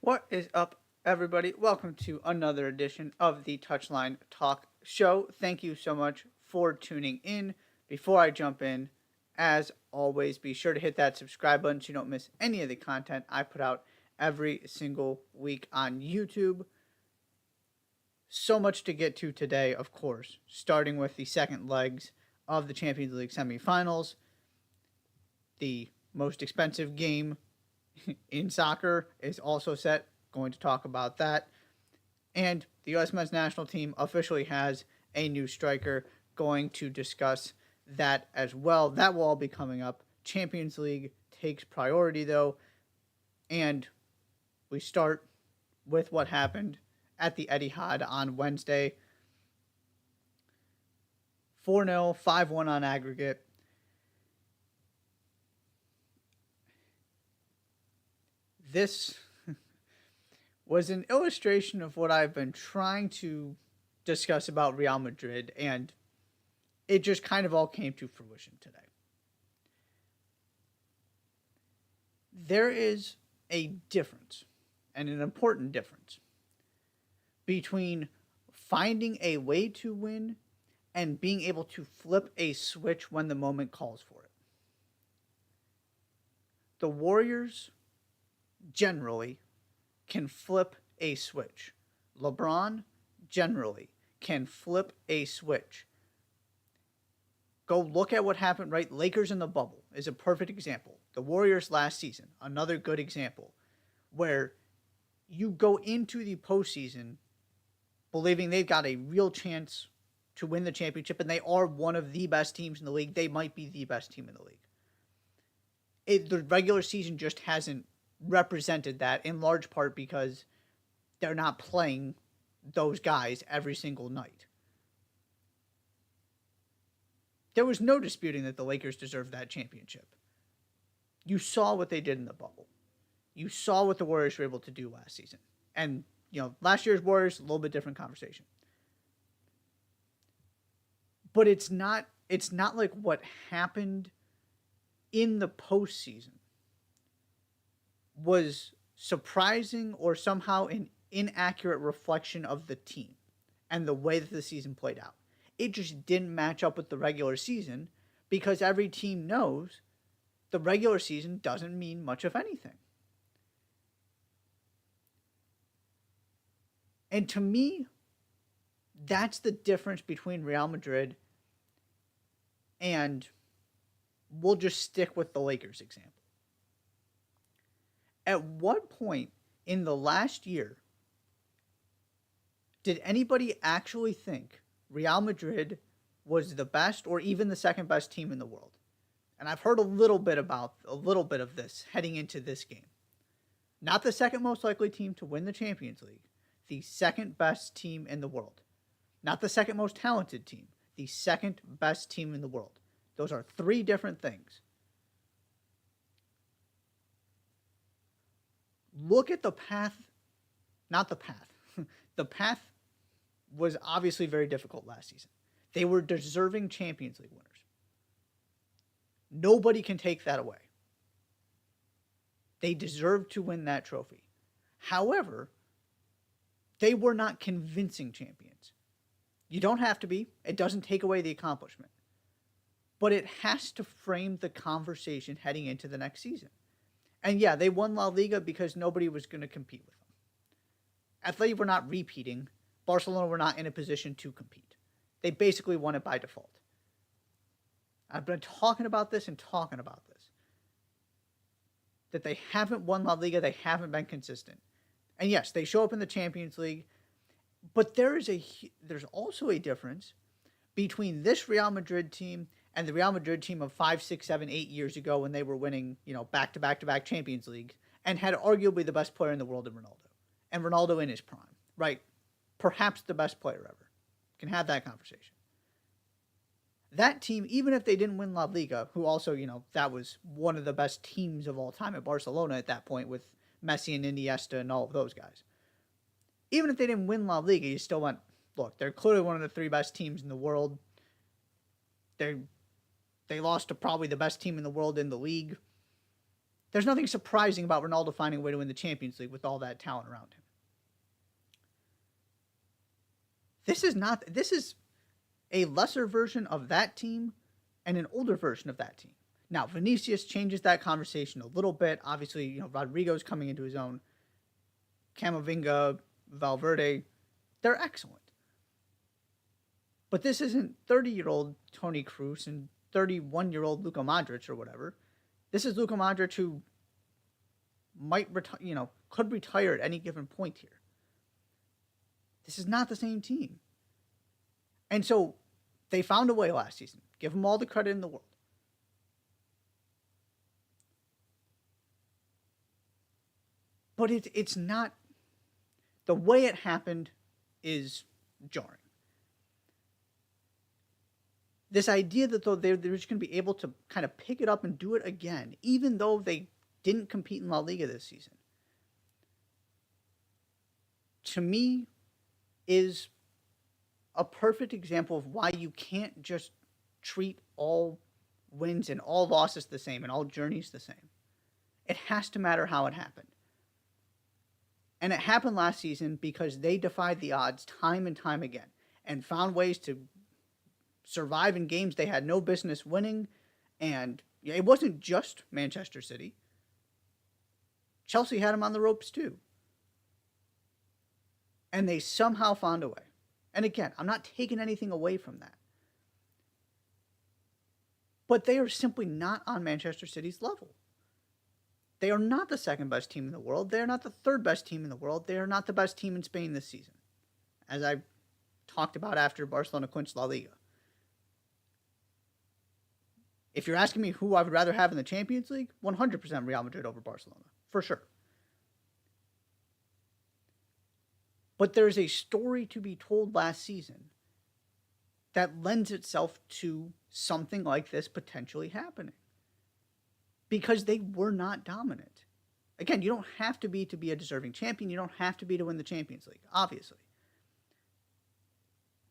What is up, everybody? Welcome to another edition of the Touchline Talk Show. Thank you so much for tuning in. Before I jump in, as always, be sure to hit that subscribe button so you don't miss any of the content I put out every single week on YouTube. So much to get to today, of course, starting with the second legs of the Champions League semifinals. The most expensive game in soccer is also set. Going to talk about that. And the U.S. men's national team officially has a new striker. Going to discuss that as well. That will all be coming up. Champions League takes priority, though. And we start with what happened at the Etihad on Wednesday. 4-0, 5-1 on aggregate. This was an illustration of what I've been trying to discuss about Real Madrid, and it just kind of all came to fruition today. There is a difference, and an important difference, between finding a way to win and being able to flip a switch when the moment calls for it. The Warriors generally can flip a switch. LeBron generally can flip a switch. Go look at what happened, right? Lakers in the bubble is a perfect example. The Warriors last season, another good example, where you go into the postseason believing they've got a real chance to win the championship, and they are one of the best teams in the league. They might be the best team in the league. The regular season just hasn't represented that, in large part because they're not playing those guys every single night. There was no disputing that the Lakers deserved that championship. You saw what they did in the bubble. You saw what the Warriors were able to do last season. And, last year's Warriors, a little bit different conversation. But it's not like what happened in the postseason was surprising or somehow an inaccurate reflection of the team and the way that the season played out. It just didn't match up with the regular season because every team knows the regular season doesn't mean much of anything. And to me, that's the difference between Real Madrid and we'll just stick with the Lakers example. At what point in the last year did anybody actually think Real Madrid was the best or even the second best team in the world? And I've heard a little bit of this heading into this game. Not the second most likely team to win the Champions League, the second best team in the world. Not the second most talented team, the second best team in the world. Those are three different things. Look at the path, not the path. The path was obviously very difficult last season. They were deserving Champions League winners. Nobody can take that away. They deserved to win that trophy. However, they were not convincing champions. You don't have to be. It doesn't take away the accomplishment. But it has to frame the conversation heading into the next season. And yeah, they won La Liga because nobody was going to compete with them. Atleti were not repeating. Barcelona were not in a position to compete. They basically won it by default. I've been talking about this. That they haven't won La Liga, they haven't been consistent. And yes, they show up in the Champions League, but there's also a difference between this Real Madrid team and the Real Madrid team of 5, 6, 7, 8 years ago when they were winning, back-to-back Champions League and had arguably the best player in the world in Ronaldo. And Ronaldo in his prime, right? Perhaps the best player ever. Can have that conversation. That team, even if they didn't win La Liga, who also, that was one of the best teams of all time at Barcelona at that point with Messi and Iniesta and all of those guys. Even if they didn't win La Liga, you still went, look, they're clearly one of the three best teams in the world. They lost to probably the best team in the world in the league. There's nothing surprising about Ronaldo finding a way to win the Champions League with all that talent around him. This is a lesser version of that team and an older version of that team. Now, Vinicius changes that conversation a little bit. Obviously, Rodrigo's coming into his own. Camavinga, Valverde, they're excellent. But this isn't 30-year-old Toni Kroos and 31-year-old Luka Modric or whatever. This is Luka Modric who might could retire at any given point here. This is not the same team. And so they found a way last season. Give them all the credit in the world. But it's not, the way it happened is jarring. This idea that though they're just going to be able to kind of pick it up and do it again, even though they didn't compete in La Liga this season, to me is a perfect example of why you can't just treat all wins and all losses the same and all journeys the same. It has to matter how it happened. And it happened last season because they defied the odds time and time again and found ways to survive in games they had no business winning. And it wasn't just Manchester City. Chelsea had them on the ropes too. And they somehow found a way. And again, I'm not taking anything away from that. But they are simply not on Manchester City's level. They are not the second best team in the world. They are not the third best team in the world. They are not the best team in Spain this season, as I talked about after Barcelona clinched La Liga. If you're asking me who I would rather have in the Champions League, 100% Real Madrid over Barcelona, for sure. But there's a story to be told last season that lends itself to something like this potentially happening. Because they were not dominant. Again, you don't have to be a deserving champion. You don't have to be to win the Champions League, obviously.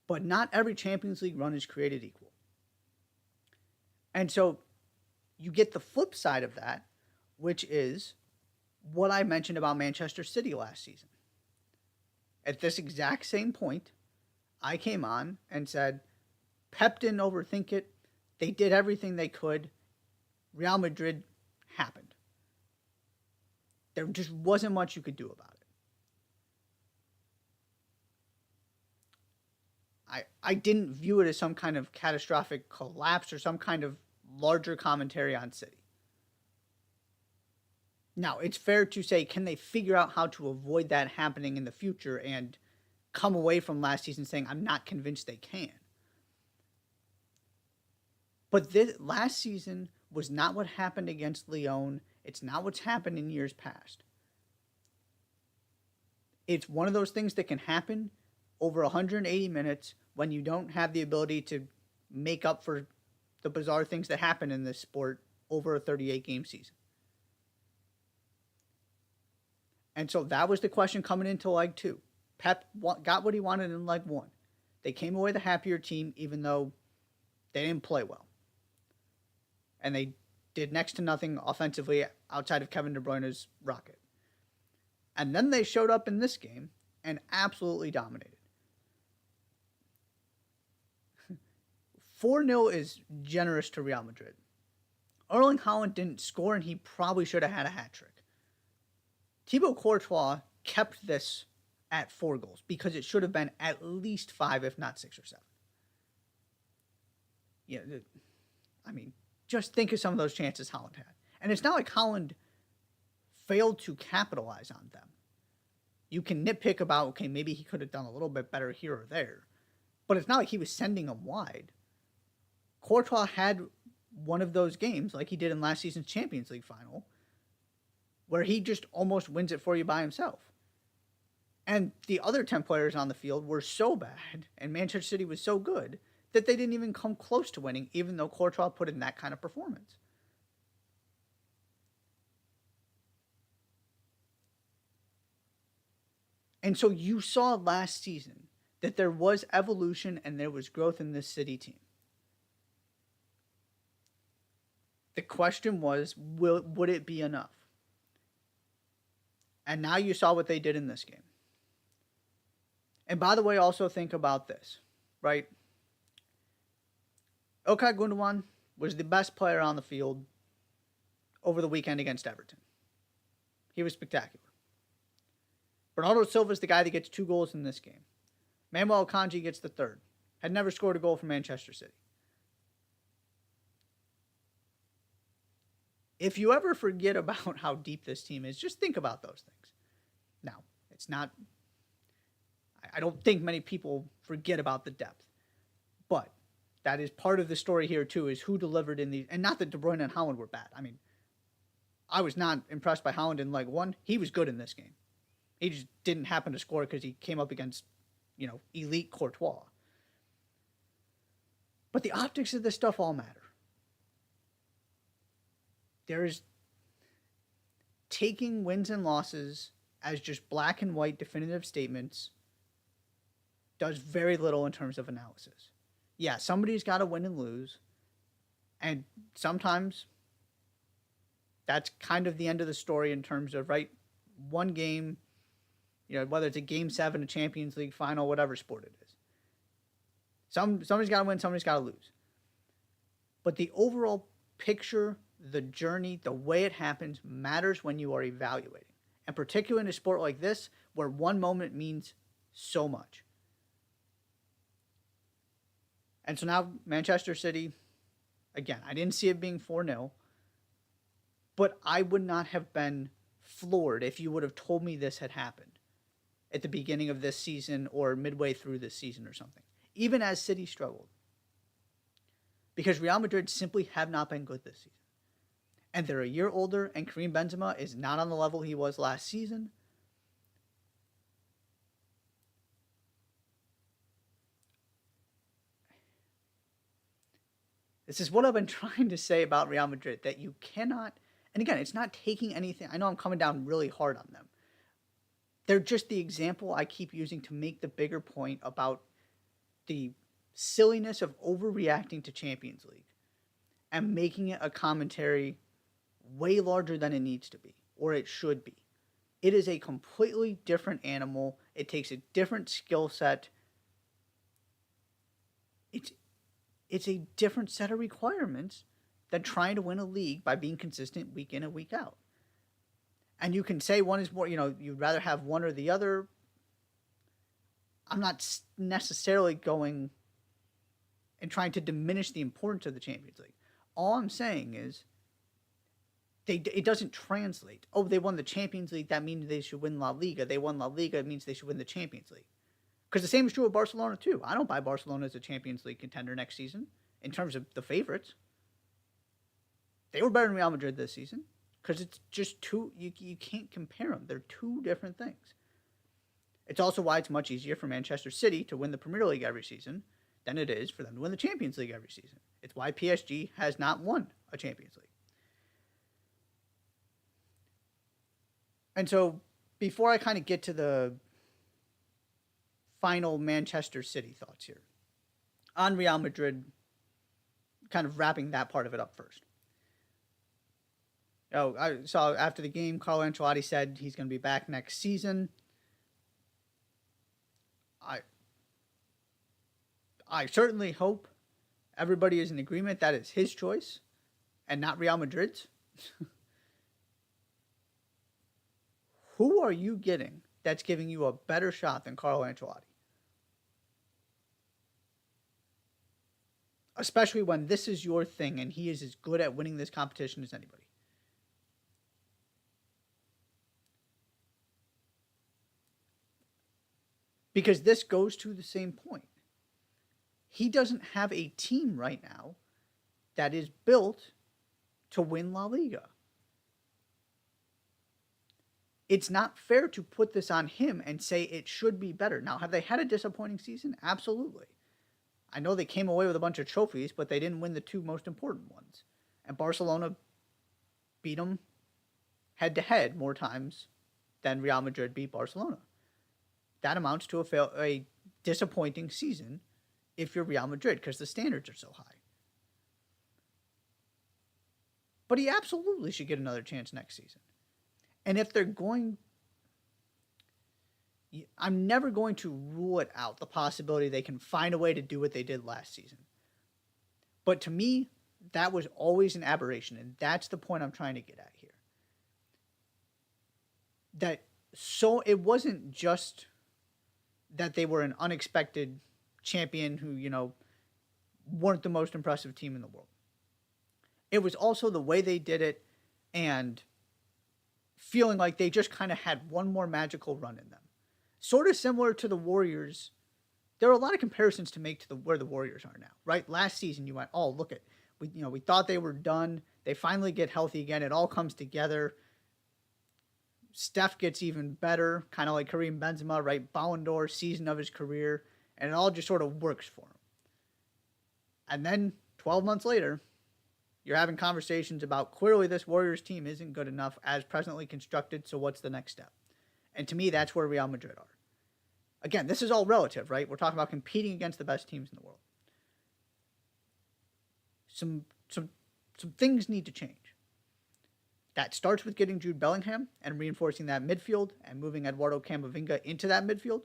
But not every Champions League run is created equal. And so you get the flip side of that, which is what I mentioned about Manchester City last season. At this exact same point, I came on and said, Pep didn't overthink it. They did everything they could. Real Madrid happened. There just wasn't much you could do about it. I didn't view it as some kind of catastrophic collapse or some kind of larger commentary on City. Now, it's fair to say, can they figure out how to avoid that happening in the future and come away from last season saying, I'm not convinced they can? But this last season was not what happened against Lyon. It's not what's happened in years past. It's one of those things that can happen over 180 minutes when you don't have the ability to make up for the bizarre things that happen in this sport over a 38-game season. And so that was the question coming into leg 2. Pep got what he wanted in leg 1. They came away the happier team, even though they didn't play well. And they did next to nothing offensively outside of Kevin De Bruyne's rocket. And then they showed up in this game and absolutely dominated. 4-0 is generous to Real Madrid. Erling Haaland didn't score, and he probably should have had a hat trick. Thibaut Courtois kept this at 4 goals because it should have been at least 5, if not 6 or 7. Yeah, I mean, just think of some of those chances Haaland had. And it's not like Haaland failed to capitalize on them. You can nitpick about, okay, maybe he could have done a little bit better here or there. But it's not like he was sending them wide. Courtois had one of those games, like he did in last season's Champions League final, where he just almost wins it for you by himself. And the other 10 players on the field were so bad, and Manchester City was so good, that they didn't even come close to winning, even though Courtois put in that kind of performance. And so you saw last season that there was evolution and there was growth in this City team. The question was, would it be enough? And now you saw what they did in this game. And by the way, also think about this, right? Okay Gundogan was the best player on the field over the weekend against Everton. He was spectacular. Bernardo Silva is the guy that gets 2 goals in this game. Manuel Akanji gets the 3rd. Had never scored a goal for Manchester City. If you ever forget about how deep this team is, just think about those things. Now, it's not... I don't think many people forget about the depth. But that is part of the story here, too, is who delivered in these... And not that De Bruyne and Haaland were bad. I mean, I was not impressed by Haaland in Leg 1. He was good in this game. He just didn't happen to score because he came up against, elite Courtois. But the optics of this stuff all matter. There's taking wins and losses as just black and white definitive statements does very little in terms of analysis. Yeah, somebody's got to win and lose. And sometimes that's kind of the end of the story in terms of, right, one game, whether it's a Game 7, a Champions League final, whatever sport it is. Somebody's got to win, somebody's got to lose. But the overall picture, the journey, the way it happens matters when you are evaluating. And particularly in a sport like this, where one moment means so much. And so now Manchester City, again, I didn't see it being 4-0, but I would not have been floored if you would have told me this had happened at the beginning of this season or midway through this season or something, even as City struggled. Because Real Madrid simply have not been good this season. And they're a year older, and Karim Benzema is not on the level he was last season. This is what I've been trying to say about Real Madrid, that you cannot, and again, it's not taking anything, I know I'm coming down really hard on them. They're just the example I keep using to make the bigger point about the silliness of overreacting to Champions League and making it a commentary way larger than it needs to be, or it should be. It is a completely different animal. It takes a different skill set. It's a different set of requirements than trying to win a league by being consistent week in and week out. And you can say one is more, you'd rather have one or the other. I'm not necessarily going and trying to diminish the importance of the Champions League. All I'm saying is it doesn't translate. Oh, they won the Champions League, that means they should win La Liga. They won La Liga, it means they should win the Champions League. Because the same is true of Barcelona, too. I don't buy Barcelona as a Champions League contender next season in terms of the favorites. They were better than Real Madrid this season because it's just you can't compare them. They're two different things. It's also why it's much easier for Manchester City to win the Premier League every season than it is for them to win the Champions League every season. It's why PSG has not won a Champions League. And so before I kind of get to the final Manchester City thoughts here on Real Madrid, kind of wrapping that part of it up first. I saw after the game, Carlo Ancelotti said he's going to be back next season. I certainly hope everybody is in agreement that it's his choice and not Real Madrid's. Who are you getting that's giving you a better shot than Carlo Ancelotti? Especially when this is your thing and he is as good at winning this competition as anybody. Because this goes to the same point. He doesn't have a team right now that is built to win La Liga. It's not fair to put this on him and say it should be better. Now, have they had a disappointing season? Absolutely. I know they came away with a bunch of trophies, but they didn't win the two most important ones. And Barcelona beat them head-to-head more times than Real Madrid beat Barcelona. That amounts to a disappointing season if you're Real Madrid because the standards are so high. but he absolutely should get another chance next season. And if they're going, I'm never going to rule it out, the possibility they can find a way to do what they did last season. But to me, that was always an aberration, and that's the point I'm trying to get at here. So it wasn't just that they were an unexpected champion who, weren't the most impressive team in the world. It was also the way they did it and feeling like they just kind of had one more magical run in them. Sort of similar to the Warriors. There are a lot of comparisons to make to where the Warriors are now, right? Last season you went, oh, look at, we thought they were done. They finally get healthy again. It all comes together. Steph gets even better, kind of like Kareem Benzema, right? Ballon d'Or season of his career, and it all just sort of works for him. And then 12 months later, you're having conversations about clearly this Warriors team isn't good enough as presently constructed, so what's the next step? And to me, that's where Real Madrid are. Again, this is all relative, right? We're talking about competing against the best teams in the world. Some things need to change. That starts with getting Jude Bellingham and reinforcing that midfield and moving Eduardo Camavinga into that midfield.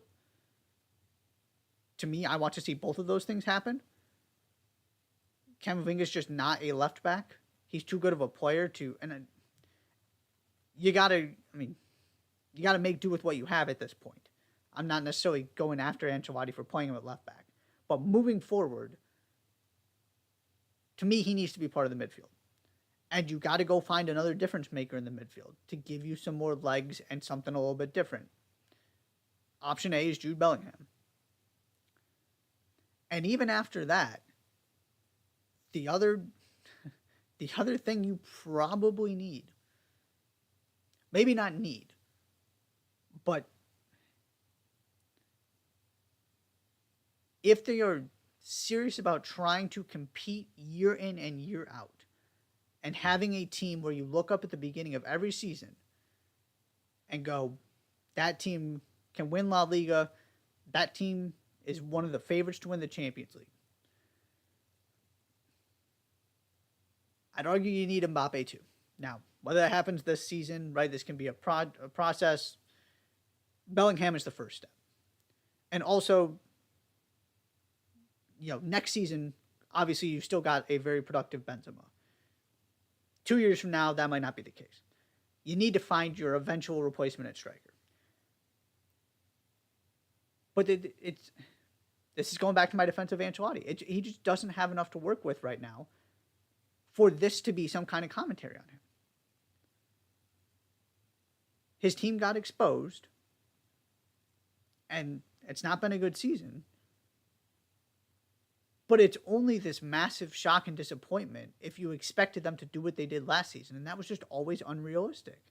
To me, I want to see both of those things happen. Camavinga's just not a left back. He's too good of a player to, and you gotta make do with what you have at this point. I'm not necessarily going after Ancelotti for playing him at left back, but moving forward, to me, he needs to be part of the midfield. And you got to go find another difference maker in the midfield to give you some more legs and something a little bit different. Option A is Jude Bellingham. And even after that, the other thing you probably need, maybe not need, but if they are serious about trying to compete year in and year out, and having a team where you look up at the beginning of every season and go, that team can win La Liga, that team is one of the favorites to win the Champions League. I'd argue you need Mbappe too. Now, whether that happens this season, right, this can be a process. Bellingham is the first step. And also, next season, obviously you've still got a very productive Benzema. 2 years from now, that might not be the case. You need to find your eventual replacement at striker. But this is going back to my defense of Ancelotti. He just doesn't have enough to work with right now for this to be some kind of commentary on him. His team got exposed, and it's not been a good season. But it's only this massive shock and disappointment if you expected them to do what they did last season. And that was just always unrealistic.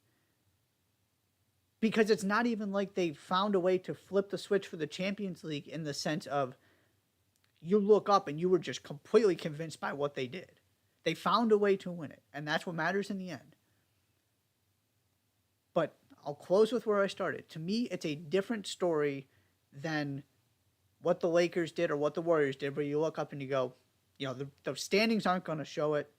Because it's not even like they found a way to flip the switch for the Champions League in the sense of you look up and you were just completely convinced by what they did. They found a way to win it. And that's what matters in the end. But I'll close with where I started. To me, it's a different story than what the Lakers did or what the Warriors did, where you look up and you go, the standings aren't going to show it.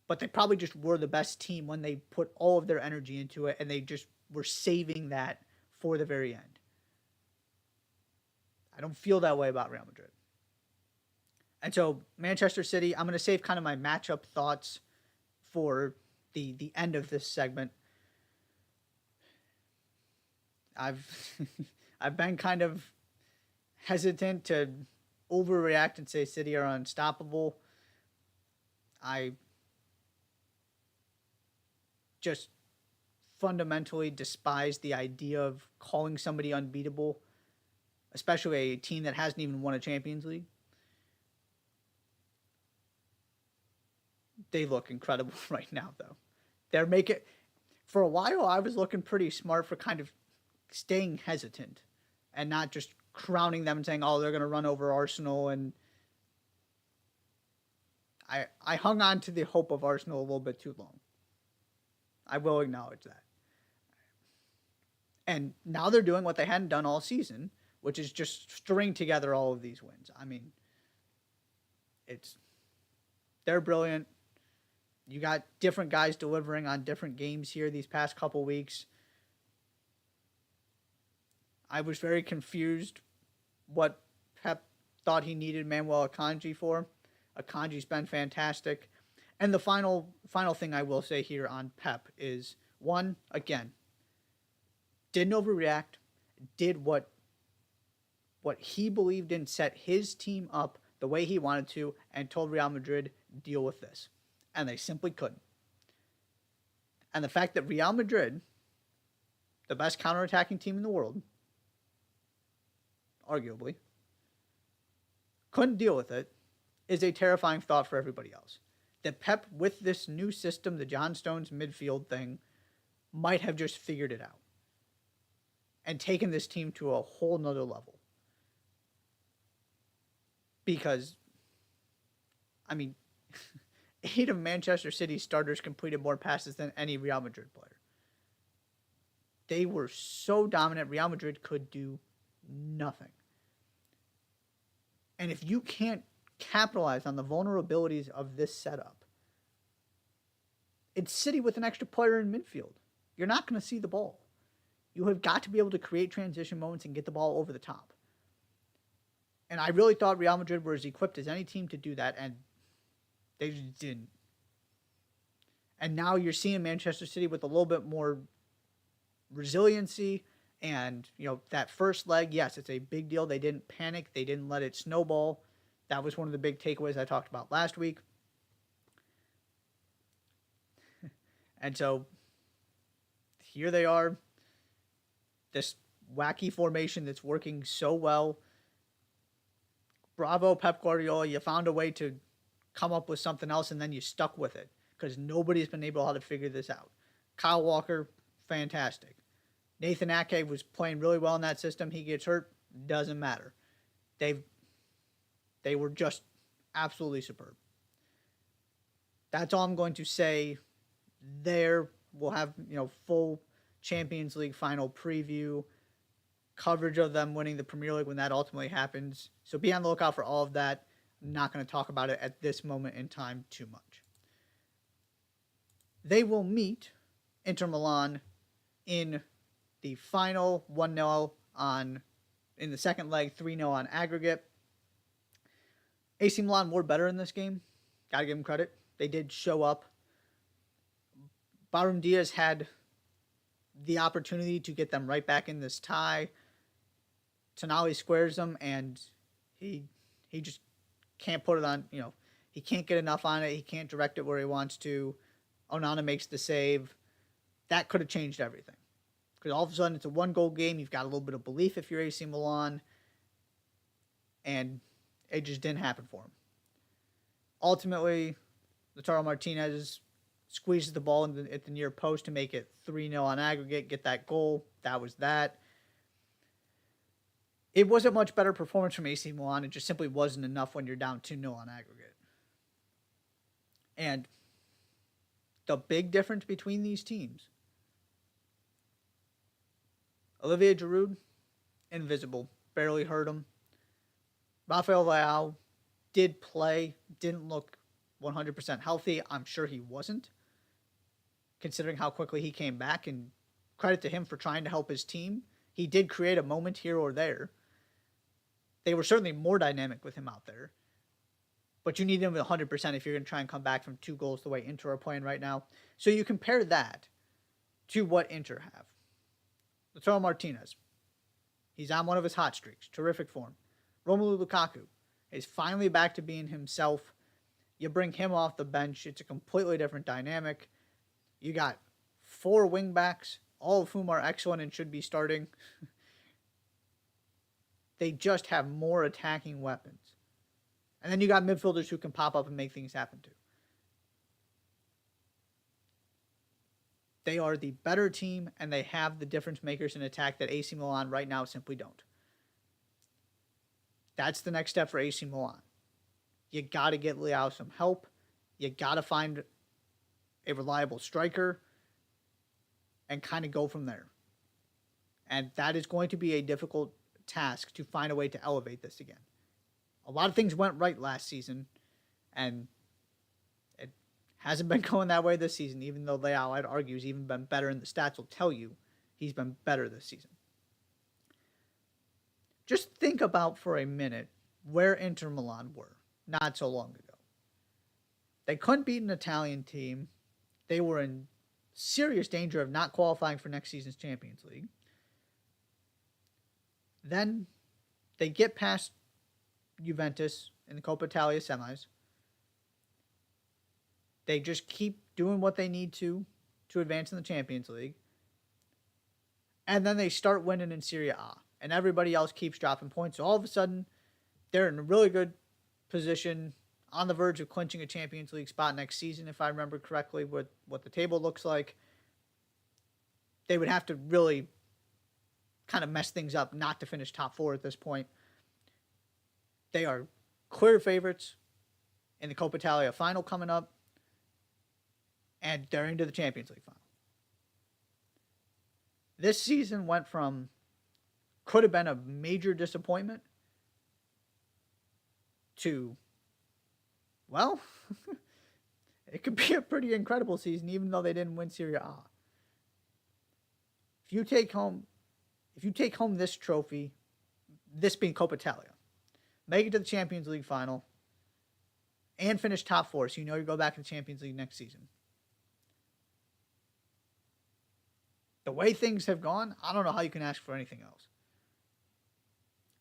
But they probably just were the best team when they put all of their energy into it, and they just were saving that for the very end. I don't feel that way about Real Madrid. And so Manchester City, I'm going to save kind of my matchup thoughts for the end of this segment. I've been kind of hesitant to overreact and say City are unstoppable. I just fundamentally despise the idea of calling somebody unbeatable, especially a team that hasn't even won a Champions League. They look incredible right now, though. They're making... For a while, I was looking pretty smart for kind of staying hesitant and not just crowning them and saying, oh, they're going to run over Arsenal. And I hung on to the hope of Arsenal a little bit too long. I will acknowledge that. And now they're doing what they hadn't done all season, which is just string together all of these wins. I mean, They're brilliant. You got different guys delivering on different games here these past couple weeks. I was very confused what Pep thought he needed Manuel Akanji for. Akanji's been fantastic. And the final thing I will say here on Pep is, one, again, didn't overreact, did what he believed in, set his team up the way he wanted to, and told Real Madrid, deal with this. And they simply couldn't. And the fact that Real Madrid, the best counterattacking team in the world, arguably, couldn't deal with it is a terrifying thought for everybody else. That Pep, with this new system, the John Stones midfield thing, might have just figured it out and taken this team to a whole nother level. Because, I mean, 8 of Manchester City's starters completed more passes than any Real Madrid player. They were so dominant, Real Madrid could do nothing. And if you can't capitalize on the vulnerabilities of this setup, it's City with an extra player in midfield. You're not going to see the ball. You have got to be able to create transition moments and get the ball over the top. And I really thought Real Madrid were as equipped as any team to do that, and they just didn't. And now you're seeing Manchester City with a little bit more resiliency. And, that first leg, yes, it's a big deal. They didn't panic. They didn't let it snowball. That was one of the big takeaways I talked about last week. And so here they are. This wacky formation that's working so well. Bravo, Pep Guardiola. You found a way to come up with something else, and then you stuck with it because nobody's been able to figure this out. Kyle Walker, fantastic. Nathan Ake was playing really well in that system. He gets hurt, doesn't matter. They were just absolutely superb. That's all I'm going to say there. We'll have, full Champions League final preview, coverage of them winning the Premier League when that ultimately happens. So be on the lookout for all of that. I'm not going to talk about it at this moment in time too much. They will meet Inter Milan in the final 1-0 in the second leg, 3-0 on aggregate. AC Milan were better in this game. Gotta give them credit. They did show up. Barum Diaz had the opportunity to get them right back in this tie. Tonali squares them, and he just can't put it on, he can't get enough on it. He can't direct it where he wants to. Onana makes the save. That could have changed everything. Because all of a sudden it's a 1-goal game. You've got a little bit of belief if you're AC Milan. And it just didn't happen for him. Ultimately, Lautaro Martinez squeezes the ball at the near post to make it 3-0 on aggregate, get that goal. That was that. It wasn't much better performance from AC Milan. It just simply wasn't enough when you're down 2-0 on aggregate. And the big difference between these teams, Olivier Giroud, invisible, barely hurt him. Rafael Leao did play, didn't look 100% healthy. I'm sure he wasn't, considering how quickly he came back, and credit to him for trying to help his team. He did create a moment here or there. They were certainly more dynamic with him out there. But you need him at 100% if you're going to try and come back from 2 goals the way Inter are playing right now. So you compare that to what Inter have. Lautaro Martinez, he's on one of his hot streaks. Terrific form. Romelu Lukaku is finally back to being himself. You bring him off the bench, it's a completely different dynamic. You got 4 wingbacks, all of whom are excellent and should be starting. They just have more attacking weapons. And then you got midfielders who can pop up and make things happen too. They are the better team, and they have the difference makers in attack that AC Milan right now simply don't. That's the next step for AC Milan. You got to get Leao some help. You got to find a reliable striker and kind of go from there. And that is going to be a difficult task to find a way to elevate this again. A lot of things went right last season, and Hasn't been going that way this season, even though Leao, I'd argue, has even been better, and the stats will tell you he's been better this season. Just think about for a minute where Inter Milan were not so long ago. They couldn't beat an Italian team. They were in serious danger of not qualifying for next season's Champions League. Then they get past Juventus in the Coppa Italia semis. They just keep doing what they need to advance in the Champions League. And then they start winning in Serie A. And everybody else keeps dropping points. So all of a sudden, they're in a really good position, on the verge of clinching a Champions League spot next season, if I remember correctly, what the table looks like. They would have to really kind of mess things up not to finish top 4 at this point. They are clear favorites in the Coppa Italia final coming up. And they're into the Champions League final. This season went from could have been a major disappointment to, well, it could be a pretty incredible season, even though they didn't win Serie A. If you take home this trophy, this being Coppa Italia, make it to the Champions League final, and finish top 4, so you know you go back to the Champions League next season. The way things have gone, I don't know how you can ask for anything else.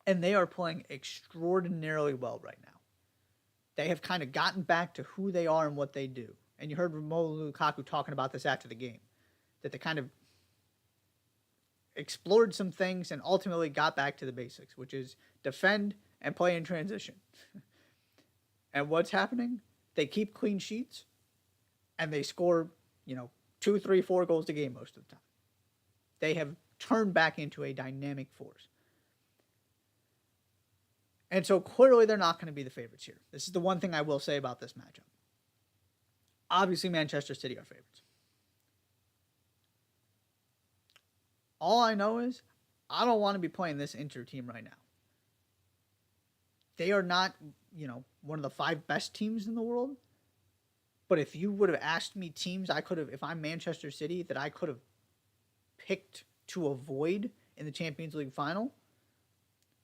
And they are playing extraordinarily well right now. They have kind of gotten back to who they are and what they do. And you heard Romelu Lukaku talking about this after the game. That they kind of explored some things and ultimately got back to the basics, which is defend and play in transition. And what's happening? They keep clean sheets and they score, 2, 3, 4 goals a game most of the time. They have turned back into a dynamic force. And so clearly they're not going to be the favorites here. This is the one thing I will say about this matchup. Obviously, Manchester City are favorites. All I know is I don't want to be playing this Inter team right now. They are not, one of the 5 best teams in the world. But if you would have asked me teams if I'm Manchester City, that I could have picked to avoid in the Champions League final,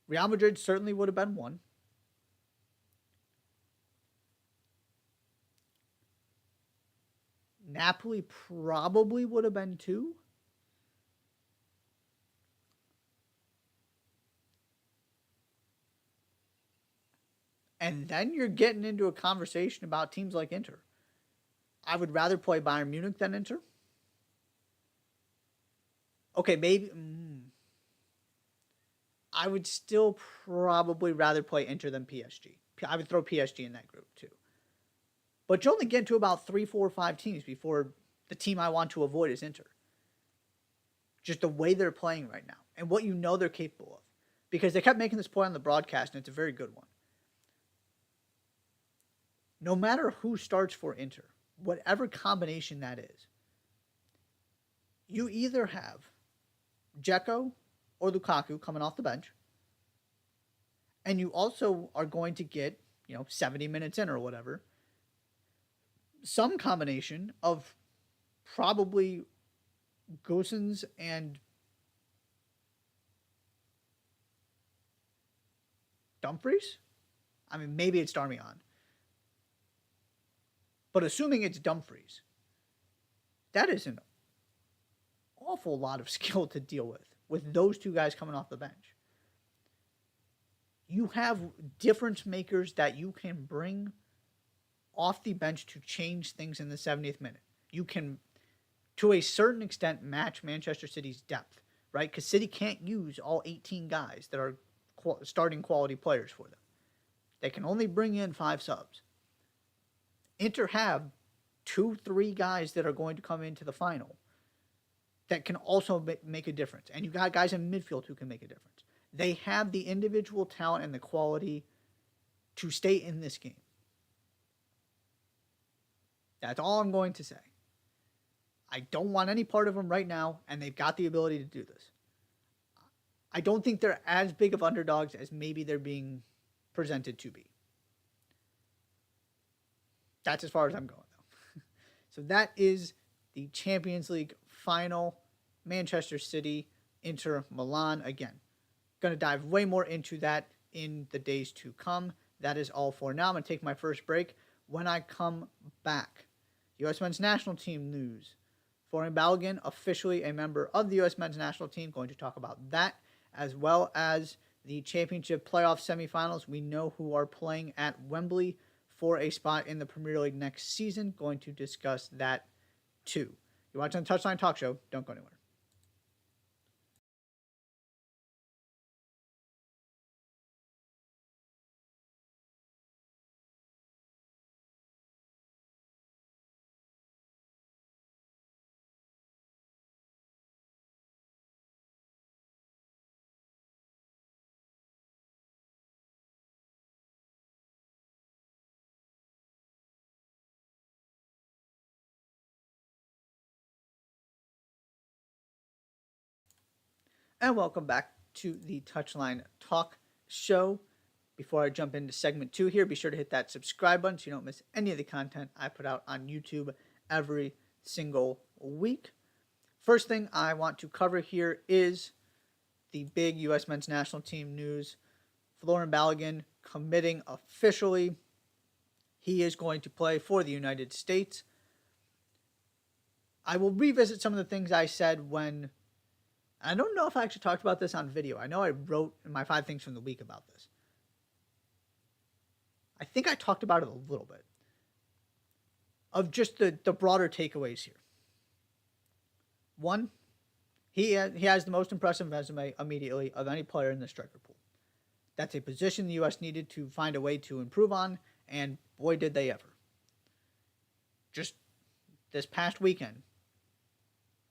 Real Madrid certainly would have been one. Napoli probably would have been 2. And then you're getting into a conversation about teams like Inter. I would rather play Bayern Munich than Inter. Okay, maybe. I would still probably rather play Inter than PSG. I would throw PSG in that group too. But you only get to about 3, 4, 5 teams before the team I want to avoid is Inter. Just the way they're playing right now and what they're capable of. Because they kept making this point on the broadcast, and it's a very good one. No matter who starts for Inter, whatever combination that is, you either have Dzeko or Lukaku coming off the bench, and you also are going to get, 70 minutes in or whatever, some combination of probably Gosens and Dumfries? I mean, maybe it's Darmian. But assuming it's Dumfries, that is an awful lot of skill to deal with those 2 guys coming off the bench. You have difference makers that you can bring off the bench to change things in the 70th minute. You can, to a certain extent, match Manchester City's depth, right? Because City can't use all 18 guys that are starting quality players for them. They can only bring in 5 subs. Inter have 2, 3 guys that are going to come into the final that can also make a difference. And you got guys in midfield who can make a difference. They have the individual talent and the quality to stay in this game. That's all I'm going to say. I don't want any part of them right now, and they've got the ability to do this. I don't think they're as big of underdogs as maybe they're being presented to be. That's as far as I'm going, though. So that is the Champions League final. Manchester City, Inter Milan. Again, going to dive way more into that in the days to come. That is all for now. I'm going to take my first break. When I come back, U.S. men's national team news. Folarin Balogun, officially a member of the U.S. men's national team. Going to talk about that, as well as the championship playoff semifinals. We know who are playing at Wembley for a spot in the Premier League next season. Going to discuss that too. You're watching the Touchline Talk Show. Don't go anywhere. And welcome back to the Touchline Talk Show. Before I jump into segment 2 here, be sure to hit that subscribe button so you don't miss any of the content I put out on YouTube every single week. First thing I want to cover here is the big U.S. men's national team news. Folarin Balogun committing officially. He is going to play for the United States. I will revisit some of the things I said when... I don't know if I actually talked about this on video. I know I wrote in my 5 things from the week about this. I think I talked about it a little bit. Of just the broader takeaways here. One, he has the most impressive resume immediately of any player in the striker pool. That's a position the U.S. needed to find a way to improve on, and boy did they ever. Just this past weekend,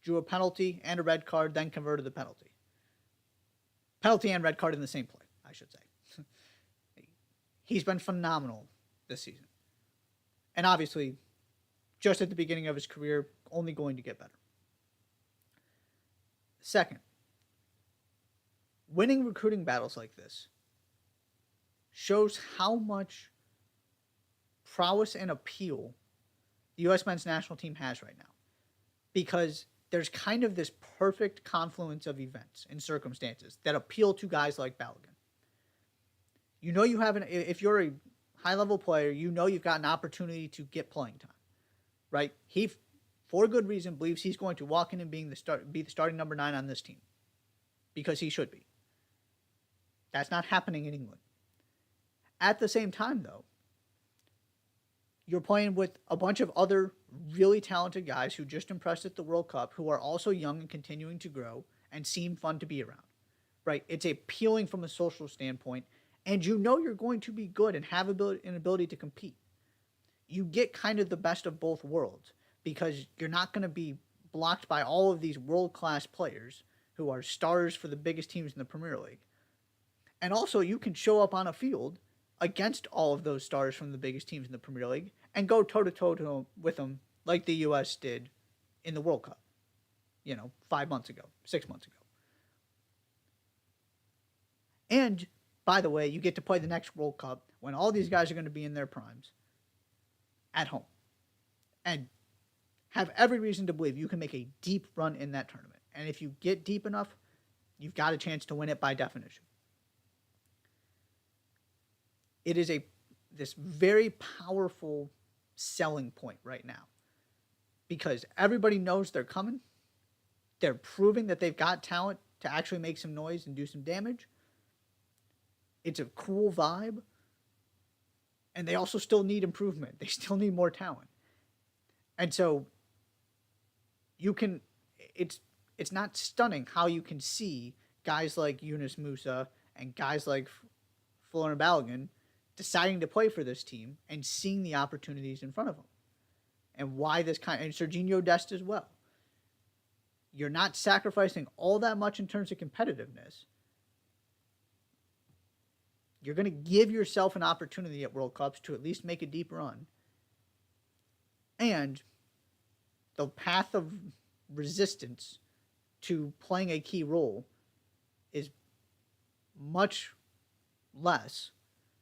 drew a penalty and a red card, then converted the penalty. Penalty and red card in the same play, I should say. He's been phenomenal this season. And obviously, just at the beginning of his career, only going to get better. Second, winning recruiting battles like this shows how much prowess and appeal the U.S. men's national team has right now. Because there's kind of this perfect confluence of events and circumstances that appeal to guys like Balogun. You know you have if you're a high-level player, you know you've got an opportunity to get playing time, right? He, for good reason, believes he's going to walk in and be the starting number 9 on this team because he should be. That's not happening in England. At the same time, though, you're playing with a bunch of other really talented guys who just impressed at the World Cup, who are also young and continuing to grow and seem fun to be around, right? It's appealing from a social standpoint, and you know you're going to be good and have an ability to compete. You get kind of the best of both worlds because you're not going to be blocked by all of these world-class players who are stars for the biggest teams in the Premier League. And also, you can show up on a field against all of those stars from the biggest teams in the Premier League and go toe-to-toe with them like the U.S. did in the World Cup, 5 months ago, 6 months ago. And, by the way, you get to play the next World Cup when all these guys are going to be in their primes at home and have every reason to believe you can make a deep run in that tournament. And if you get deep enough, you've got a chance to win it by definition. It is this very powerful selling point right now because everybody knows they're coming. They're proving that they've got talent to actually make some noise and do some damage. It's a cool vibe. And they also still need improvement. They still need more talent. And so it's not stunning how you can see guys like Yunus Musa and guys like Folarin Balogun deciding to play for this team and seeing the opportunities in front of them. And why and Serginho Dest as well. You're not sacrificing all that much in terms of competitiveness. You're going to give yourself an opportunity at World Cups to at least make a deep run. And the path of resistance to playing a key role is much less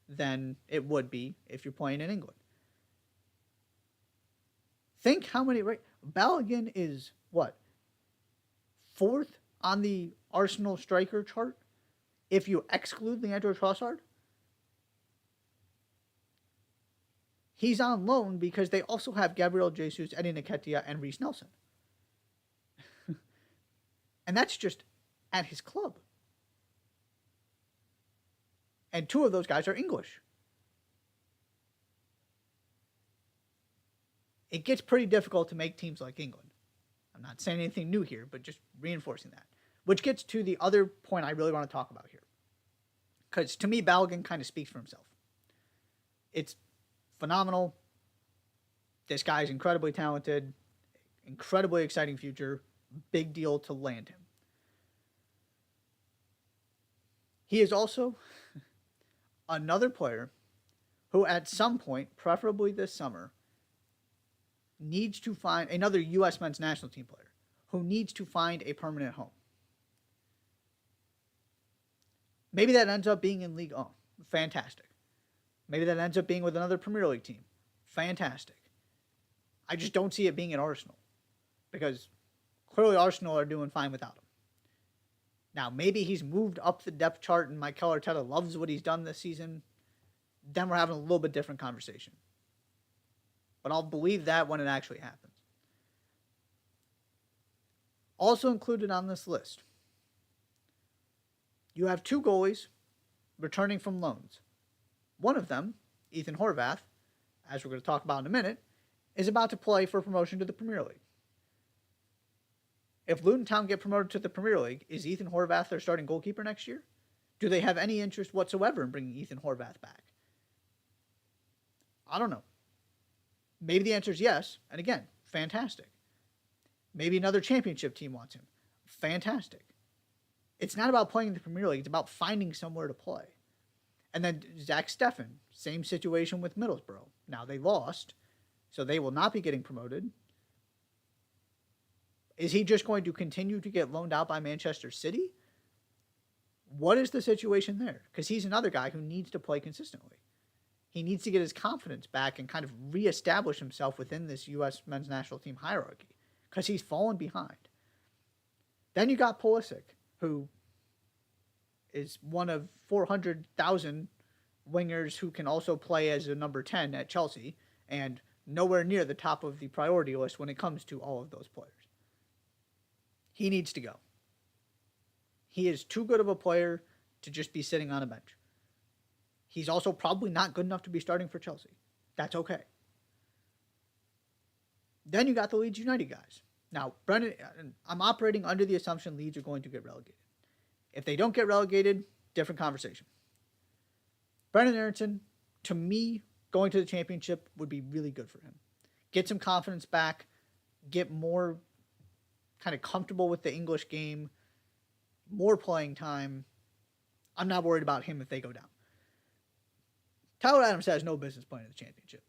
than it would be if you're playing in England. Think how many, right? Balogun is what? Fourth on the Arsenal striker chart if you exclude Leandro Trossard. He's on loan because they also have Gabriel Jesus, Eddie Nketiah, and Reece Nelson. And that's just at his club. And two of those guys are English. It gets pretty difficult to make teams like England. I'm not saying anything new here, but just reinforcing that. Which gets to the other point I really want to talk about here. Because to me, Balogun kind of speaks for himself. It's phenomenal. This guy is incredibly talented, incredibly exciting future. Big deal to land him. He is also another player who at some point, preferably this summer, needs to find another U.S. men's national team player who needs to find a permanent home. Maybe that ends up being in League O. Fantastic. Maybe that ends up being with another Premier League team. Fantastic. I just don't see it being at Arsenal because clearly Arsenal are doing fine without him. Now, maybe he's moved up the depth chart and Mikel Arteta loves what he's done this season. Then we're having a little bit different conversation. But I'll believe that when it actually happens. Also included on this list, you have two goalies returning from loans. One of them, Ethan Horvath, as we're going to talk about in a minute, is about to play for promotion to the Premier League. If Luton Town get promoted to the Premier League, is Ethan Horvath their starting goalkeeper next year? Do they have any interest whatsoever in bringing Ethan Horvath back? I don't know. Maybe the answer is yes, and again, fantastic. Maybe another championship team wants him. Fantastic. It's not about playing in the Premier League, it's about finding somewhere to play. And then Zach Steffen, same situation with Middlesbrough. Now they lost, so they will not be getting promoted. Is he just going to continue to get loaned out by Manchester City? What is the situation there? Because he's another guy who needs to play consistently. He needs to get his confidence back and kind of reestablish himself within this U.S. men's national team hierarchy because he's fallen behind. Then you got Pulisic, who is one of 400,000 wingers who can also play as a number 10 at Chelsea and nowhere near the top of the priority list when it comes to all of those players. He needs to go. He is too good of a player to just be sitting on a bench. He's also probably not good enough to be starting for Chelsea. That's okay. Then you got the Leeds United guys. Now, Brendan, I'm operating under the assumption Leeds are going to get relegated. If they don't get relegated, different conversation. Brendan Aronson, to me, going to the championship would be really good for him. Get some confidence back, get more kind of comfortable with the English game, more playing time. I'm not worried about him if they go down. Tyler Adams has no business playing in the championship.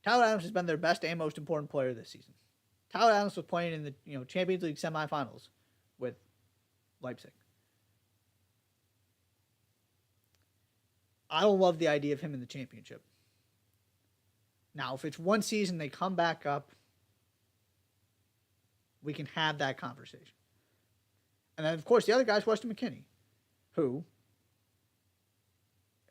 Tyler Adams has been their best and most important player this season. Tyler Adams was playing in the Champions League semifinals with Leipzig. I don't love the idea of him in the championship. Now, if it's one season, they come back up, we can have that conversation. And then, of course, the other guy is Weston McKennie, who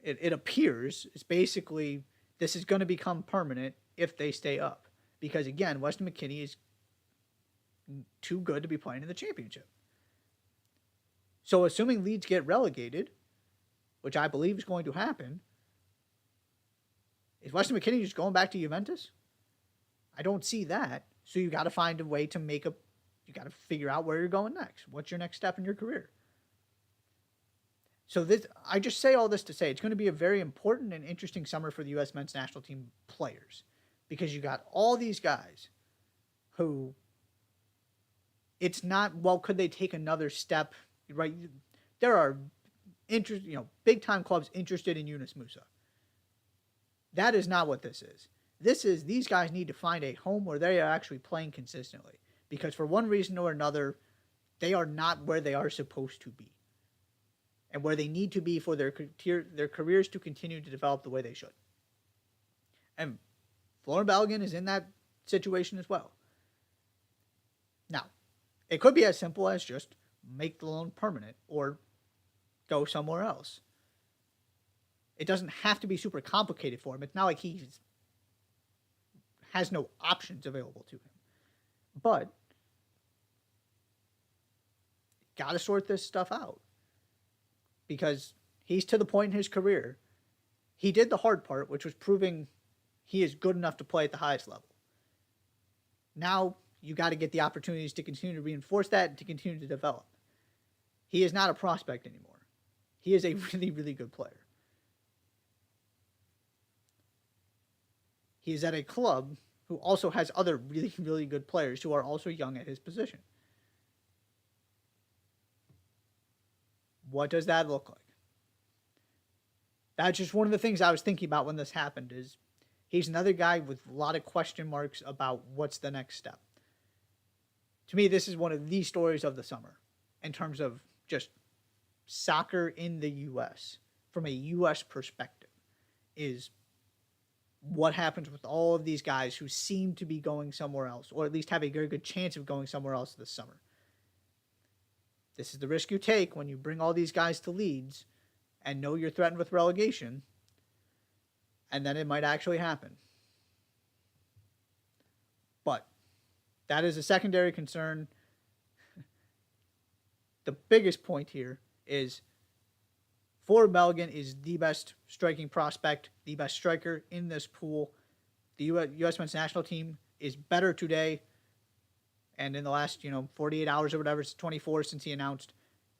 it appears is basically this is going to become permanent if they stay up. Because, again, Weston McKennie is too good to be playing in the championship. So, assuming Leeds get relegated, which I believe is going to happen, is Weston McKennie just going back to Juventus? I don't see that. So you got to find a way to you got to figure out where you're going next. What's your next step in your career? So I just say all this to say it's going to be a very important and interesting summer for the U.S. men's national team players because you got all these guys who it's not, well, could they take another step, right? There are big time clubs interested in Yunus Musa. That is not what this is. This is these guys need to find a home where they are actually playing consistently because for one reason or another, they are not where they are supposed to be and where they need to be for their careers to continue to develop the way they should. And Folarin Balogun is in that situation as well. Now, it could be as simple as just make the loan permanent or go somewhere else. It doesn't have to be super complicated for him. It's not like he has no options available to him. But got to sort this stuff out because he's to the point in his career. He did the hard part, which was proving he is good enough to play at the highest level. Now you got to get the opportunities to continue to reinforce that and to continue to develop. He is not a prospect anymore. He is a really, really good player. He is at a club who also has other really, really good players who are also young at his position. What does that look like? That's just one of the things I was thinking about when this happened is he's another guy with a lot of question marks about what's the next step. To me, this is one of the stories of the summer in terms of just soccer in the U.S. from a U.S. perspective is what happens with all of these guys who seem to be going somewhere else, or at least have a very good chance of going somewhere else this summer. This is the risk you take when you bring all these guys to Leeds and know you're threatened with relegation, and then it might actually happen. But that is a secondary concern. The biggest point here is Folarin Balogun is the best striking prospect, the best striker in this pool. The U.S. men's national team is better today, and in the last 48 hours or whatever, it's 24 since he announced,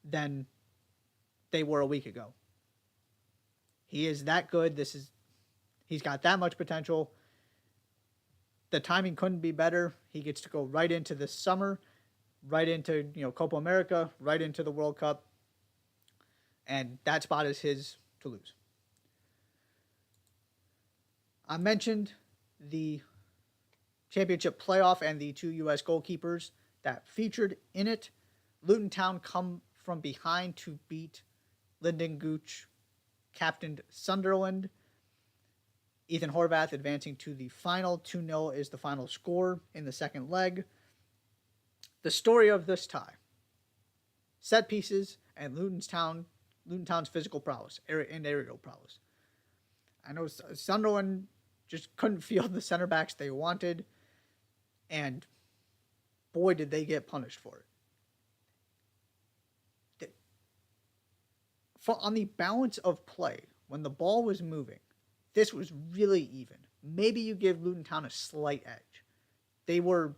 than they were a week ago. He is that good. He's got that much potential. The timing couldn't be better. He gets to go right into this summer, right into Copa America, right into the World Cup. And that spot is his to lose. I mentioned the championship playoff and the two U.S. goalkeepers that featured in it. Luton Town come from behind to beat Lyndon Gooch, captained Sunderland. Ethan Horvath advancing to the final. 2-0 is the final score in the second leg. The story of this tie. Set pieces and Luton Town's physical prowess and aerial prowess. I know Sunderland just couldn't field the center backs they wanted, and boy, did they get punished for it. On the balance of play, when the ball was moving, this was really even. Maybe you give Luton Town a slight edge. They were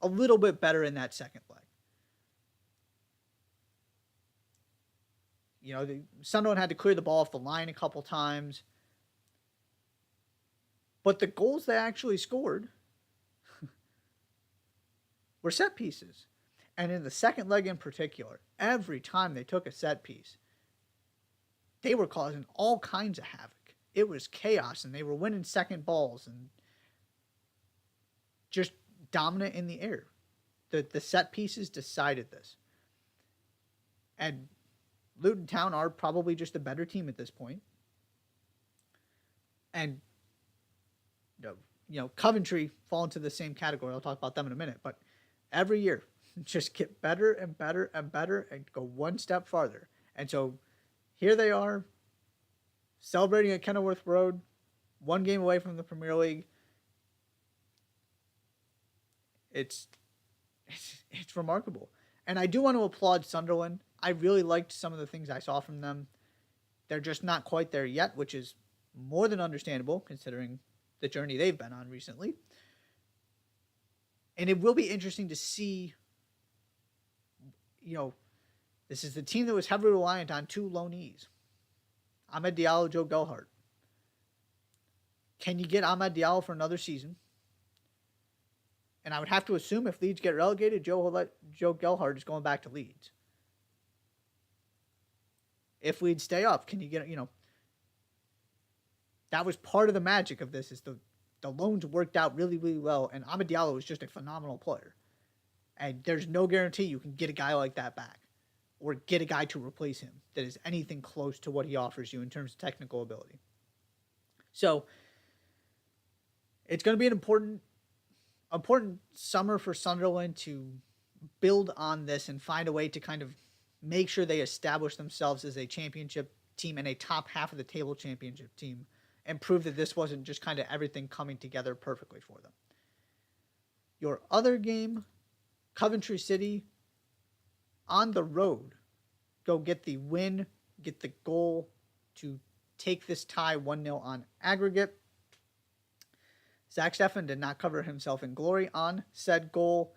a little bit better in that second leg. Sunderland had to clear the ball off the line a couple times. But the goals they actually scored were set pieces. And in the second leg in particular, every time they took a set piece, they were causing all kinds of havoc. It was chaos, and they were winning second balls and just dominant in the air. The set pieces decided this. And Luton Town are probably just a better team at this point. And, Coventry fall into the same category. I'll talk about them in a minute. But every year, just get better and better and better and go one step farther. And so here they are, celebrating at Kenilworth Road, one game away from the Premier League. It's remarkable. And I do want to applaud Sunderland. I really liked some of the things I saw from them. They're just not quite there yet, which is more than understandable considering the journey they've been on recently. And it will be interesting to see, this is the team that was heavily reliant on two loanees, Ahmed Diallo, Joe Gelhardt. Can you get Ahmed Diallo for another season? And I would have to assume if Leeds get relegated, Joe Gelhardt is going back to Leeds. If Leeds stay up, can you get, that was part of the magic of this, is the loans worked out really, really well, and Ahmed Diallo is just a phenomenal player. And there's no guarantee you can get a guy like that back, or get a guy to replace him that is anything close to what he offers you in terms of technical ability. So It's going to be an important summer for Sunderland to build on this and find a way to kind of make sure they establish themselves as a championship team and a top half of the table championship team, and prove that this wasn't just kind of everything coming together perfectly for them. Your other game, Coventry City, on the road, go get the win, get the goal to take this tie 1-0 on aggregate. Zach Steffen did not cover himself in glory on said goal.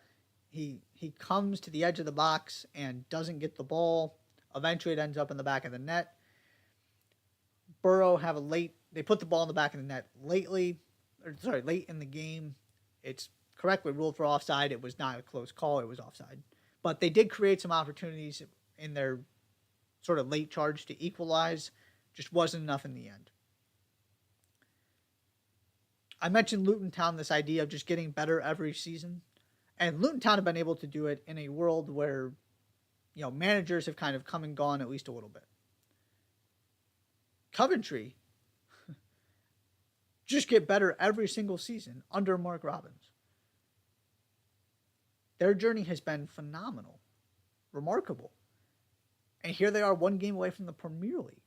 He comes to the edge of the box and doesn't get the ball. Eventually it ends up in the back of the net. Borough have they put the ball in the back of the net late in the game. It's correctly ruled for offside. It was not a close call. It was offside. But they did create some opportunities in their sort of late charge to equalize. Just wasn't enough in the end. I mentioned Luton Town, this idea of just getting better every season. And Luton Town have been able to do it in a world where, managers have kind of come and gone at least a little bit. Coventry just get better every single season under Mark Robbins. Their journey has been phenomenal, remarkable. And here they are, one game away from the Premier League.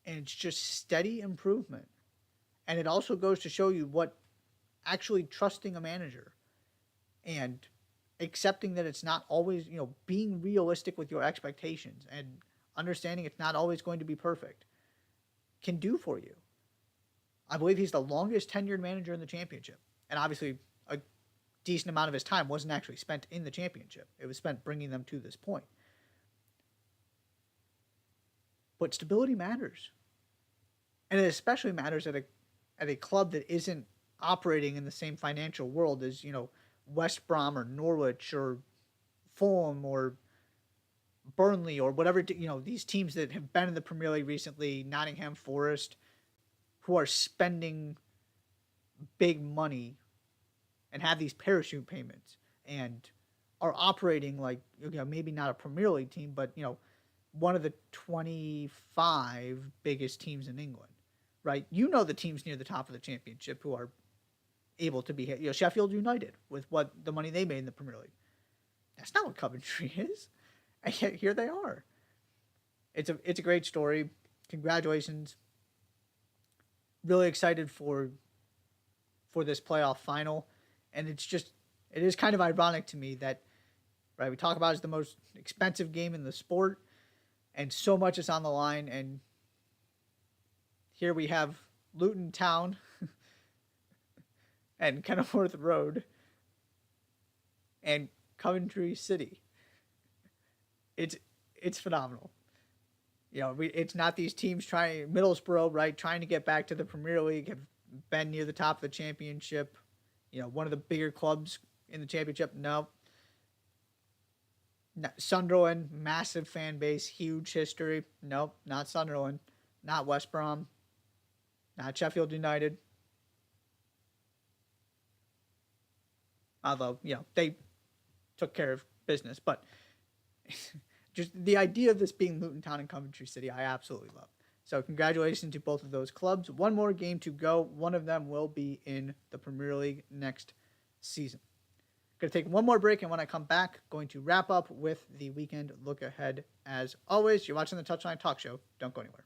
And it's just steady improvement. And it also goes to show you what actually trusting a manager and accepting that it's not always, being realistic with your expectations and understanding it's not always going to be perfect can do for you. I believe he's the longest tenured manager in the championship. And obviously a decent amount of his time wasn't actually spent in the championship. It was spent bringing them to this point. But stability matters. And it especially matters at a club that isn't operating in the same financial world as, West Brom or Norwich or Fulham or Burnley or whatever, these teams that have been in the Premier League recently, Nottingham Forest, who are spending big money and have these parachute payments and are operating like, maybe not a Premier League team, but, one of the 25 biggest teams in England, right? The teams near the top of the championship who are able to be, Sheffield United with what the money they made in the Premier League. That's not what Coventry is. And yet here they are. It's a great story. Congratulations. Really excited for this playoff final. And it is kind of ironic to me that, right, we talk about it as the most expensive game in the sport and so much is on the line. And here we have Luton Town and Kenilworth Road and Coventry City. It's phenomenal. It's not these teams Middlesbrough, right, trying to get back to the Premier League, have been near the top of the championship. One of the bigger clubs in the championship. No. Sunderland, massive fan base, huge history. Nope, not Sunderland. Not West Brom. Not Sheffield United. Although, they took care of business. But just the idea of this being Luton Town and Coventry City, I absolutely love. So congratulations to both of those clubs. One more game to go. One of them will be in the Premier League next season. Going to take one more break, and when I come back, going to wrap up with the weekend look ahead. As always, you're watching the Touchline Talk Show. Don't go anywhere.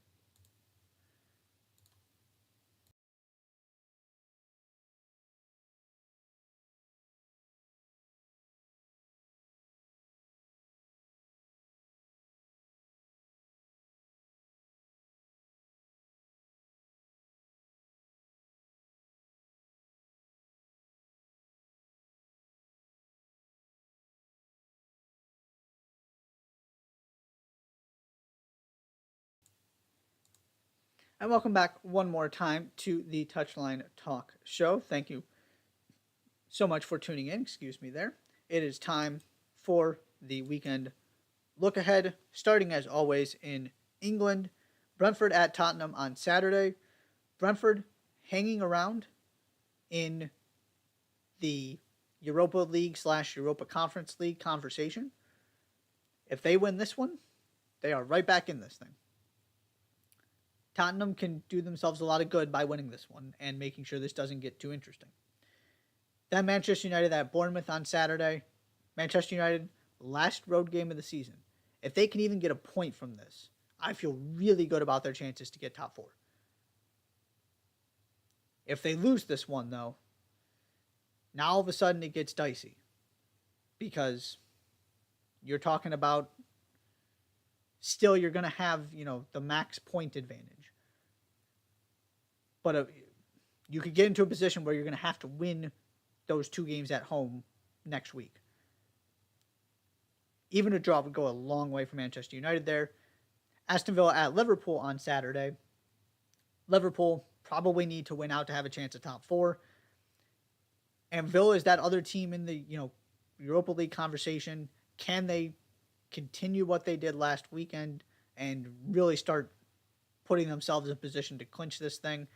And welcome back one more time to the Touchline Talk Show. Thank you so much for tuning in. Excuse me there. It is time for the weekend look ahead, starting as always in England. Brentford at Tottenham on Saturday. Brentford hanging around in the Europa League / Europa Conference League conversation. If they win this one, they are right back in this thing. Tottenham can do themselves a lot of good by winning this one and making sure this doesn't get too interesting. Then Manchester United at Bournemouth on Saturday. Manchester United, last road game of the season. If they can even get a point from this, I feel really good about their chances to get top 4. If they lose this one, though, now all of a sudden it gets dicey. Because you're talking about still you're going to have, the max point advantage. But you could get into a position where you're going to have to win those 2 games at home next week. Even a draw would go a long way for Manchester United there. Aston Villa at Liverpool on Saturday. Liverpool probably need to win out to have a chance at top 4. And Villa is that other team in the, Europa League conversation. Can they continue what they did last weekend and really start putting themselves in position to clinch this thing?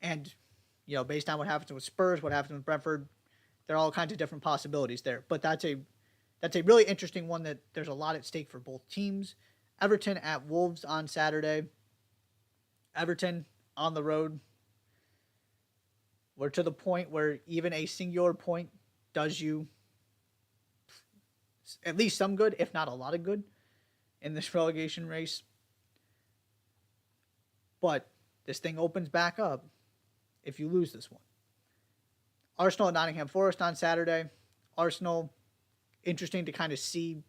And, based on what happens with Spurs, what happens with Brentford, there are all kinds of different possibilities there. But that's a really interesting one that there's a lot at stake for both teams. Everton at Wolves on Saturday. Everton on the road. We're to the point where even a singular point does you at least some good, if not a lot of good, in this relegation race. But this thing opens back up if you lose this one. Arsenal at Nottingham Forest on Saturday. Arsenal, interesting to kind of see,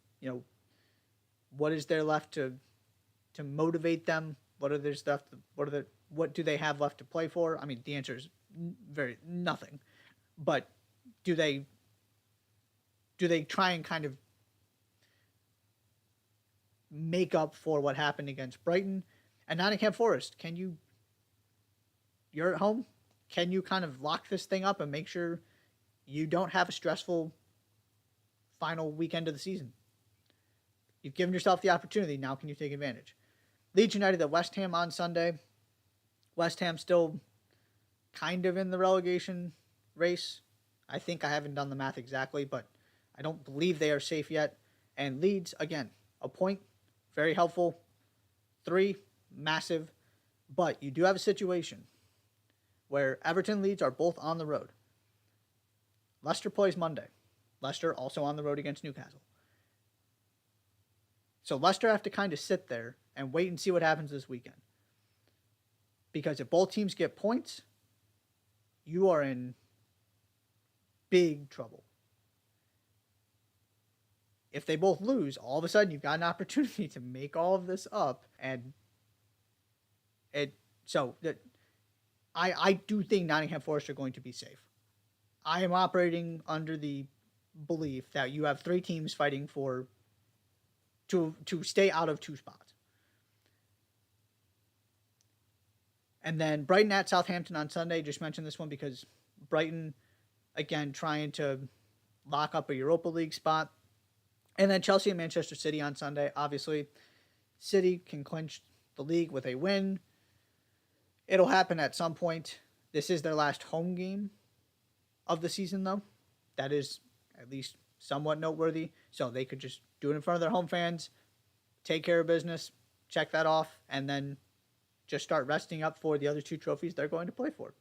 what is there left to motivate them? What do they have left to play for? I mean, the answer is nothing. But do they try and kind of make up for what happened against Brighton? And Nottingham Forest, you're at home, can you kind of lock this thing up and make sure you don't have a stressful final weekend of the season? You've given yourself the opportunity. Now can you take advantage? Leeds United at West Ham on Sunday. West Ham still kind of in the relegation race. I think I haven't done the math exactly, but I don't believe they are safe yet. And Leeds, again, a point, very helpful. 3, massive. But you do have a situation where Everton and Leeds are both on the road. Leicester plays Monday. Leicester also on the road against Newcastle. So Leicester have to kind of sit there and wait and see what happens this weekend. Because if both teams get points, you are in big trouble. If they both lose, all of a sudden you've got an opportunity to make all of this up. And I do think Nottingham Forest are going to be safe. I am operating under the belief that you have 3 teams fighting to stay out of 2 spots. And then Brighton at Southampton on Sunday. Just mentioned this one because Brighton, again, trying to lock up a Europa League spot. And then Chelsea and Manchester City on Sunday. Obviously, City can clinch the league with a win. It'll happen at some point. This is their last home game of the season, though. That is at least somewhat noteworthy. So they could just do it in front of their home fans, take care of business, check that off, and then just start resting up for the other 2 trophies they're going to play for.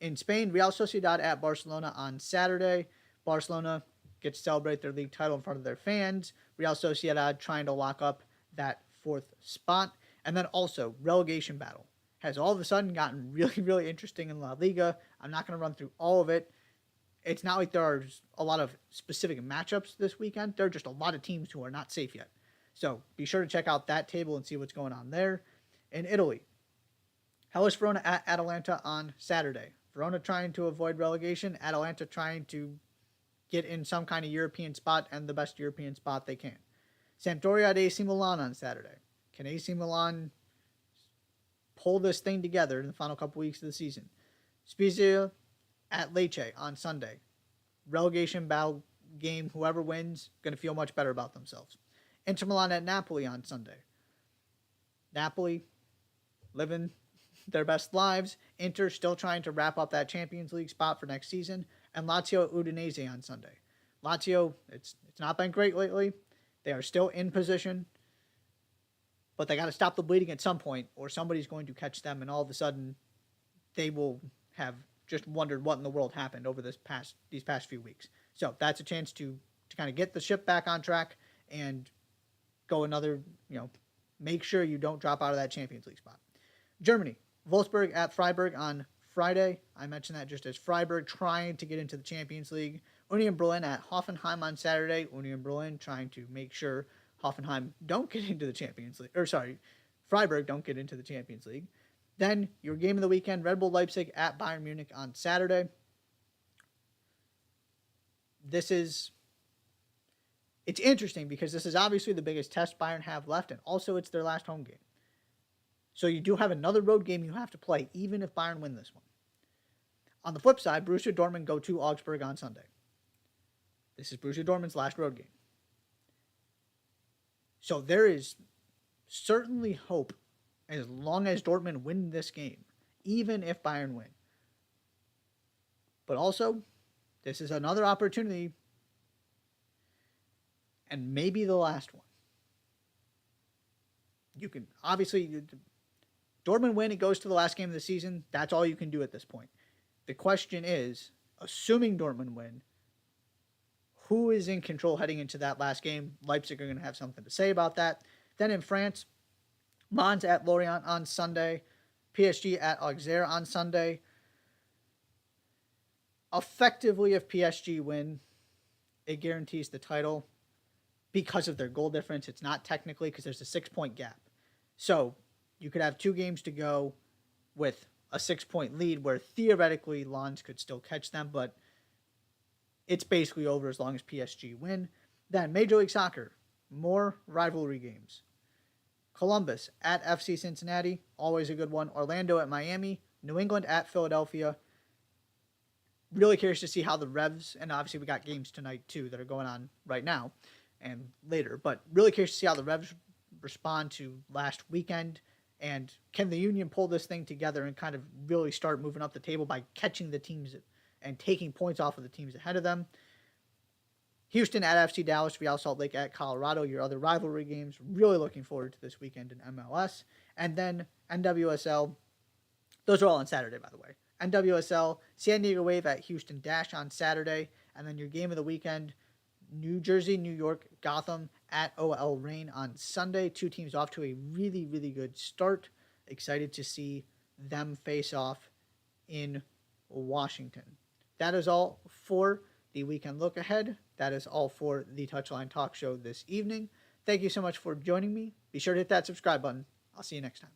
In Spain, Real Sociedad at Barcelona on Saturday. Barcelona get to celebrate their league title in front of their fans. Real Sociedad trying to lock up that 4th spot. And then also, relegation battle has all of a sudden gotten really, really interesting in La Liga. I'm not going to run through all of it. It's not like there are a lot of specific matchups this weekend. There are just a lot of teams who are not safe yet. So be sure to check out that table and see what's going on there. In Italy, Hellas Verona at Atalanta on Saturday. Verona trying to avoid relegation. Atalanta trying to get in some kind of European spot and the best European spot they can. Sampdoria at AC Milan on Saturday. Can AC Milan pull this thing together in the final couple weeks of the season? Spezia at Lecce on Sunday. Relegation battle game. Whoever wins going to feel much better about themselves. Inter Milan at Napoli on Sunday. Napoli living their best lives. Inter still trying to wrap up that Champions League spot for next season. And Lazio at Udinese on Sunday. Lazio, it's not been great lately. They are still in position. but they got to stop the bleeding at some point, or somebody's going to catch them, and all of a sudden, they will have just wondered what in the world happened over these past few weeks. So that's a chance to kind of get the ship back on track and go another, make sure you don't drop out of that Champions League spot. Germany, Wolfsburg at Freiburg on Friday. I mentioned that just as Freiburg trying to get into the Champions League. Union Berlin at Hoffenheim on Saturday. Union Berlin trying to make sure Hoffenheim don't get into the Champions League. Freiburg don't get into the Champions League. Then your game of the weekend, Red Bull Leipzig at Bayern Munich on Saturday. It's interesting because this is obviously the biggest test Bayern have left, and also it's their last home game. So you do have another road game you have to play, even if Bayern win this one. On the flip side, Borussia Dortmund go to Augsburg on Sunday. This is Borussia Dortmund's last road game. So there is certainly hope as long as Dortmund win this game, even if Bayern win. But also, this is another opportunity, and maybe the last one. You can, obviously, Dortmund win, it goes to the last game of the season. That's all you can do at this point. The question is, assuming Dortmund win, who is in control heading into that last game? Leipzig are going to have something to say about that. Then in France, Mons at Lorient on Sunday. PSG at Auxerre on Sunday. Effectively, if PSG win, it guarantees the title because of their goal difference. It's not technically because there's a 6-point gap. So you could have 2 games to go with a 6-point lead where theoretically Lens could still catch them, but it's basically over as long as PSG win. Then Major League Soccer, more rivalry games. Columbus at FC Cincinnati, always a good one. Orlando at Miami. New England at Philadelphia. Really curious to see how the Revs, and obviously we got games tonight too that are going on right now and later, but really curious to see how the Revs respond to last weekend, and can the Union pull this thing together and kind of really start moving up the table by catching the teams and taking points off of the teams ahead of them. Houston at FC Dallas, Real Salt Lake at Colorado, your other rivalry games. Really looking forward to this weekend in MLS. And then NWSL, those are all on Saturday, by the way. NWSL, San Diego Wave at Houston Dash on Saturday. And then your game of the weekend, New Jersey, New York, Gotham at OL Reign on Sunday. 2 teams off to a really, really good start. Excited to see them face off in Washington. That is all for the weekend look ahead. That is all for the Touchline Talk Show this evening. Thank you so much for joining me. Be sure to hit that subscribe button. I'll see you next time.